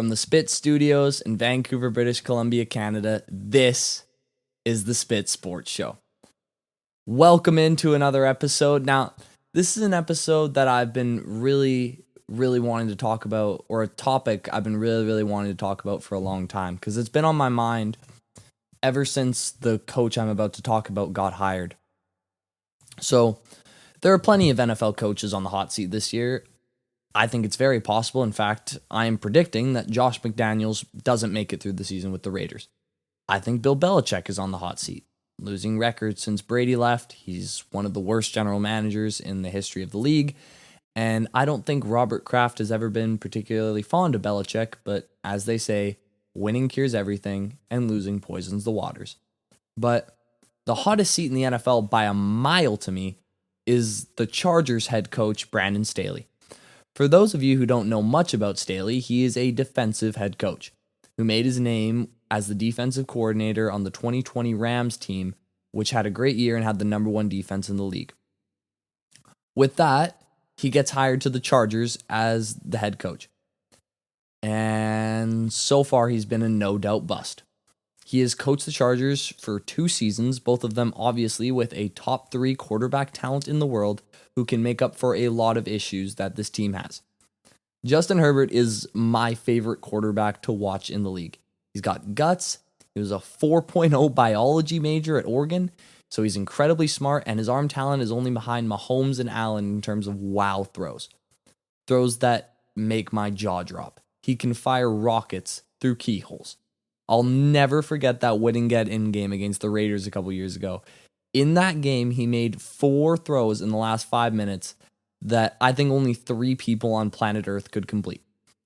From the Spit Studios in Vancouver, British Columbia, Canada, this is the Spit Sports Show. Welcome into another episode. Now, this is an episode that I've been really wanting to talk about, or a topic I've been really wanting to talk about for a long time, because it's been on my mind ever since the coach I'm about to talk about got hired. So, there are plenty of NFL coaches on the hot seat this year. I think it's very possible. In fact, I am predicting that Josh McDaniels doesn't make it through the season with the Raiders. I think Bill Belichick is on the hot seat, losing records since Brady left. He's one of the worst general managers in the history of the league. And I don't think Robert Kraft has ever been particularly fond of Belichick, but as they say, winning cures everything and losing poisons the waters. But the hottest seat in the NFL by a mile to me is the Chargers head coach, Brandon Staley. For those of you who don't know much about Staley, he is a defensive head coach who made his name as the defensive coordinator on the 2020 Rams team, which had a great year and had the number one defense in the league. With that, he gets hired to the Chargers as the head coach. And so far, he's been a no-doubt bust. He has coached the Chargers for 2 seasons, both of them obviously with a top 3 quarterback talent in the world who can make up for a lot of issues that this team has. Justin Herbert is my favorite quarterback to watch in the league. He's got guts. He was a 4.0 biology major at Oregon, so he's incredibly smart, and his arm talent is only behind Mahomes and Allen in terms of wow throws. Throws that make my jaw drop. He can fire rockets through keyholes. I'll never forget that win and get in game against the Raiders a couple years ago. In that game, he made 4 throws in the last 5 minutes that I think only 3 people on planet Earth could complete.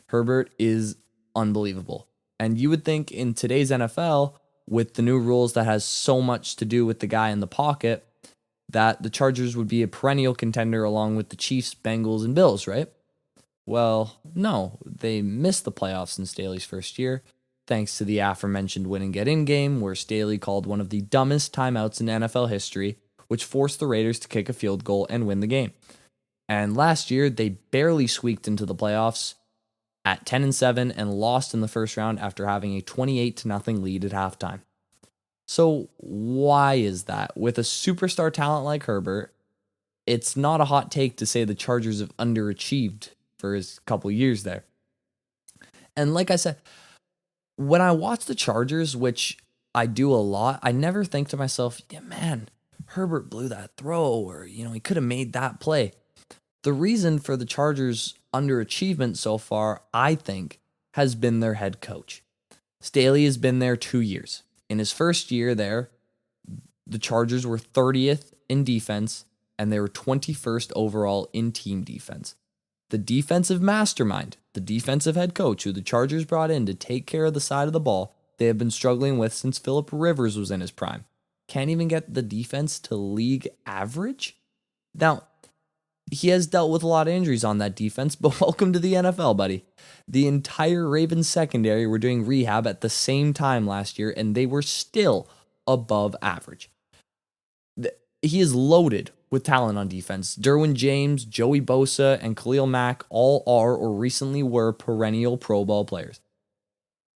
Herbert is unbelievable. And you would think in today's NFL, with the new rules that has so much to do with the guy in the pocket, that the Chargers would be a perennial contender along with the Chiefs, Bengals, and Bills, right? Well, no. They missed the playoffs in Staley's first year, thanks to the aforementioned win and get in game, where Staley called one of the dumbest timeouts in NFL history, which forced the Raiders to kick a field goal and win the game. And last year, they barely squeaked into the playoffs at 10-7 and lost in the first round after having a 28-0 lead at halftime. So why is that? With a superstar talent like Herbert, it's not a hot take to say the Chargers have underachieved for his couple years there. And like I said, when I watch the Chargers, which I do a lot, I never think to myself, yeah, man, Herbert blew that throw, or, he could have made that play. The reason for the Chargers' underachievement so far, I think, has been their head coach. Staley has been there 2 years. In his first year there, the Chargers were 30th in defense, and they were 21st overall in team defense. The defensive mastermind, the defensive head coach who the Chargers brought in to take care of the side of the ball they have been struggling with since Phillip Rivers was in his prime. Can't even get the defense to league average? Now, he has dealt with a lot of injuries on that defense, but welcome to the NFL, buddy. The entire Ravens secondary were doing rehab at the same time last year, and they were still above average. He is loaded with talent on defense. Derwin James, Joey Bosa, and Khalil Mack all are or recently were perennial Pro Bowl players.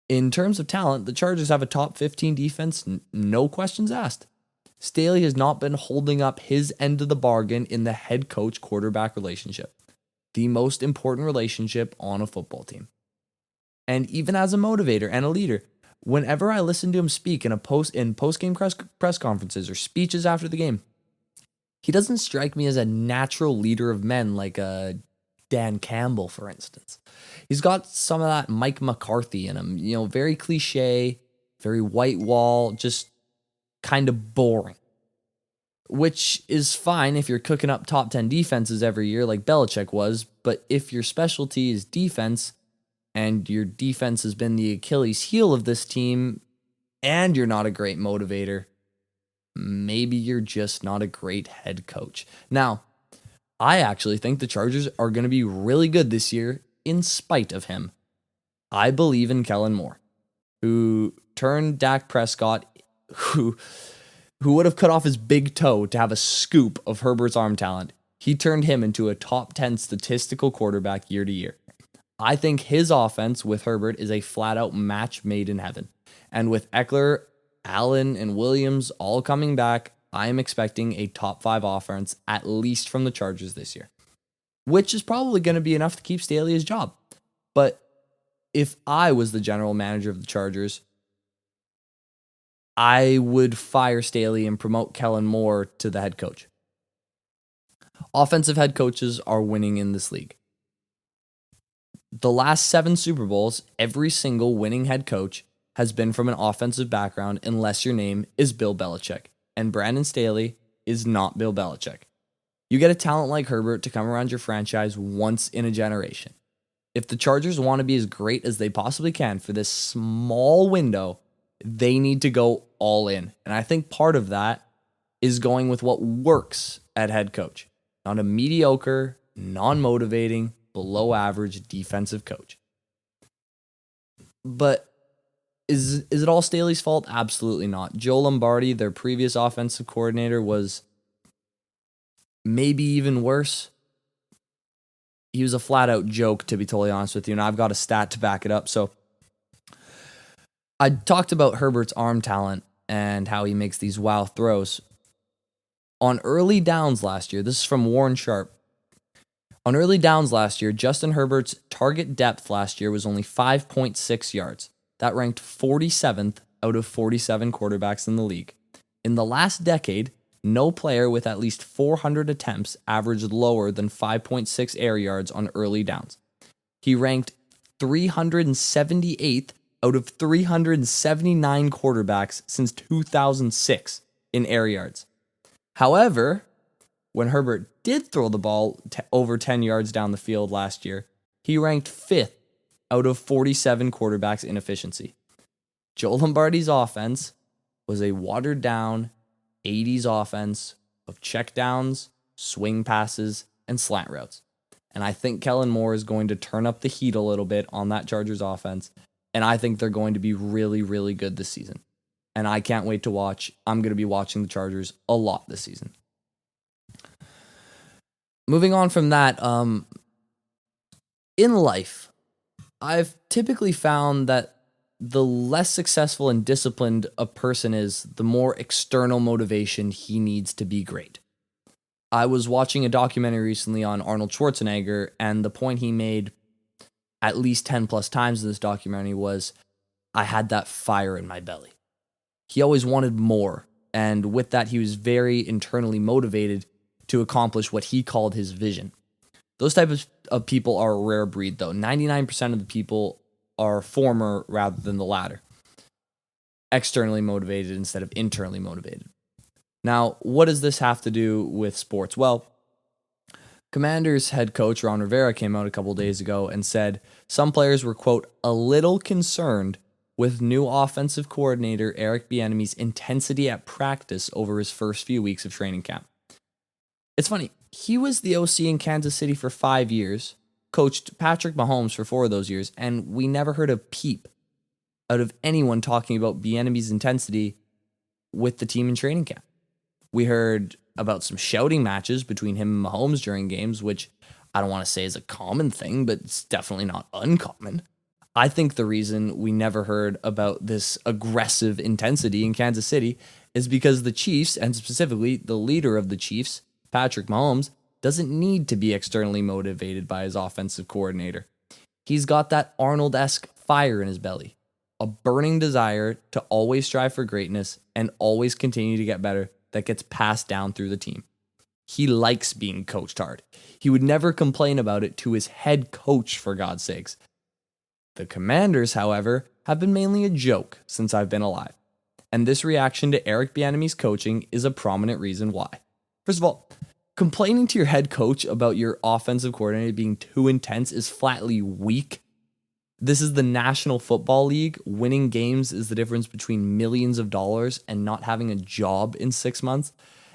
In terms of talent, the Chargers have a top 15 defense, no questions asked. Staley has not been holding up his end of the bargain in the head coach-quarterback relationship, the most important relationship on a football team. And even as a motivator and a leader, whenever I listen to him speak in post-game press conferences or speeches after the game, he doesn't strike me as a natural leader of men like a Dan Campbell, for instance. He's got some of that Mike McCarthy in him, very cliche, very white wall, just kind of boring. Which is fine if you're cooking up top 10 defenses every year like Belichick was, but if your specialty is defense and your defense has been the Achilles heel of this team and you're not a great motivator, maybe you're just not a great head coach. Now, I actually think the Chargers are going to be really good this year in spite of him. I believe in Kellen Moore, who turned Dak Prescott, who would have cut off his big toe to have a scoop of Herbert's arm talent. He turned him into a top 10 statistical quarterback year to year. I think his offense with Herbert is a flat-out match made in heaven. And with Eckler, Allen, and Williams all coming back, I am expecting a top 5 offense, at least from the Chargers this year, which is probably going to be enough to keep Staley his job. But if I was the general manager of the Chargers, I would fire Staley and promote Kellen Moore to the head coach. Offensive head coaches are winning in this league. The last 7 Super Bowls, every single winning head coach has been from an offensive background unless your name is Bill Belichick. And Brandon Staley is not Bill Belichick. You get a talent like Herbert to come around your franchise once in a generation. If the Chargers want to be as great as they possibly can for this small window, they need to go all in. And I think part of that is going with what works at head coach, not a mediocre, non-motivating, below average defensive coach. But is it all Staley's fault? Absolutely not. Joe Lombardi, their previous offensive coordinator, was maybe even worse. He was a flat-out joke, to be totally honest with you, and I've got a stat to back it up. So I talked about Herbert's arm talent and how he makes these wow throws. On early downs last year, this is from Warren Sharp. On early downs last year, Justin Herbert's target depth last year was only 5.6 yards. That ranked 47th out of 47 quarterbacks in the league. In the last decade, no player with at least 400 attempts averaged lower than 5.6 air yards on early downs. He ranked 378th out of 379 quarterbacks since 2006 in air yards. However, when Herbert did throw the ball over 10 yards down the field last year, he ranked 5th out of 47 quarterbacks in efficiency. Joe Lombardi's offense was a watered-down 80s offense of checkdowns, swing passes, and slant routes. And I think Kellen Moore is going to turn up the heat a little bit on that Chargers offense, and I think they're going to be really, really good this season. And I can't wait to watch. I'm going to be watching the Chargers a lot this season. Moving on from that, in life, I've typically found that the less successful and disciplined a person is, the more external motivation he needs to be great. I was watching a documentary recently on Arnold Schwarzenegger, and the point he made at least 10 plus times in this documentary was, I had that fire in my belly. He always wanted more, and with that, he was very internally motivated to accomplish what he called his vision. Those types of people are a rare breed, though. 99% of the people are former rather than the latter. Externally motivated instead of internally motivated. Now, what does this have to do with sports? Well, Commanders head coach Ron Rivera came out a couple days ago and said some players were, quote, a little concerned with new offensive coordinator Eric Bieniemy's intensity at practice over his first few weeks of training camp. It's funny, he was the OC in Kansas City for 5 years, coached Patrick Mahomes for 4 of those years, and we never heard a peep out of anyone talking about Bieniemy's intensity with the team in training camp. We heard about some shouting matches between him and Mahomes during games, which I don't want to say is a common thing, but it's definitely not uncommon. I think the reason we never heard about this aggressive intensity in Kansas City is because the Chiefs, and specifically the leader of the Chiefs, Patrick Mahomes, doesn't need to be externally motivated by his offensive coordinator. He's got that Arnold-esque fire in his belly, a burning desire to always strive for greatness and always continue to get better that gets passed down through the team. He likes being coached hard. He would never complain about it to his head coach, for God's sakes. The Commanders, however, have been mainly a joke since I've been alive. And this reaction to Eric Bieniemy's coaching is a prominent reason why. First of all, complaining to your head coach about your offensive coordinator being too intense is flatly weak. This is the National Football League. Winning games is the difference between millions of dollars and not having a job in 6 months,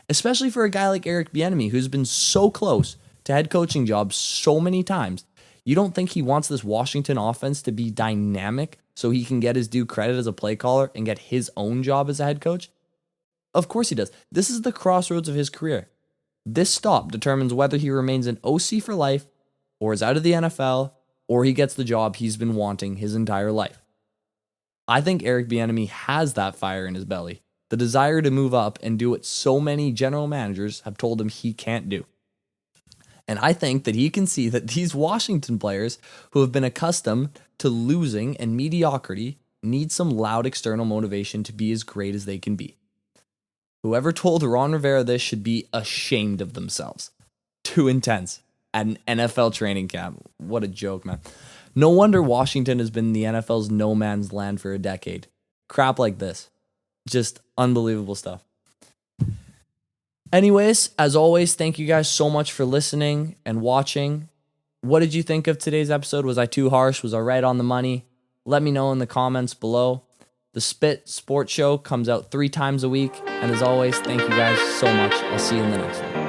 especially for a guy like Eric Bieniemy, who's been so close to head coaching jobs so many times. You don't think he wants this Washington offense to be dynamic so he can get his due credit as a play caller and get his own job as a head coach? Of course he does. This is the crossroads of his career. This stop determines whether he remains an OC for life or is out of the NFL or he gets the job he's been wanting his entire life. I think Eric Bieniemy has that fire in his belly, the desire to move up and do what so many general managers have told him he can't do. And I think that he can see that these Washington players who have been accustomed to losing and mediocrity need some loud external motivation to be as great as they can be. Whoever told Ron Rivera this should be ashamed of themselves. Too intense at an NFL training camp. What a joke, man. No wonder Washington has been the NFL's no man's land for a decade. Crap like this. Just unbelievable stuff. Anyways, as always, thank you guys so much for listening and watching. What did you think of today's episode? Was I too harsh? Was I right on the money? Let me know in the comments below. The Spit Sports Show comes out 3 times a week. And as always, thank you guys so much. I'll see you in the next one.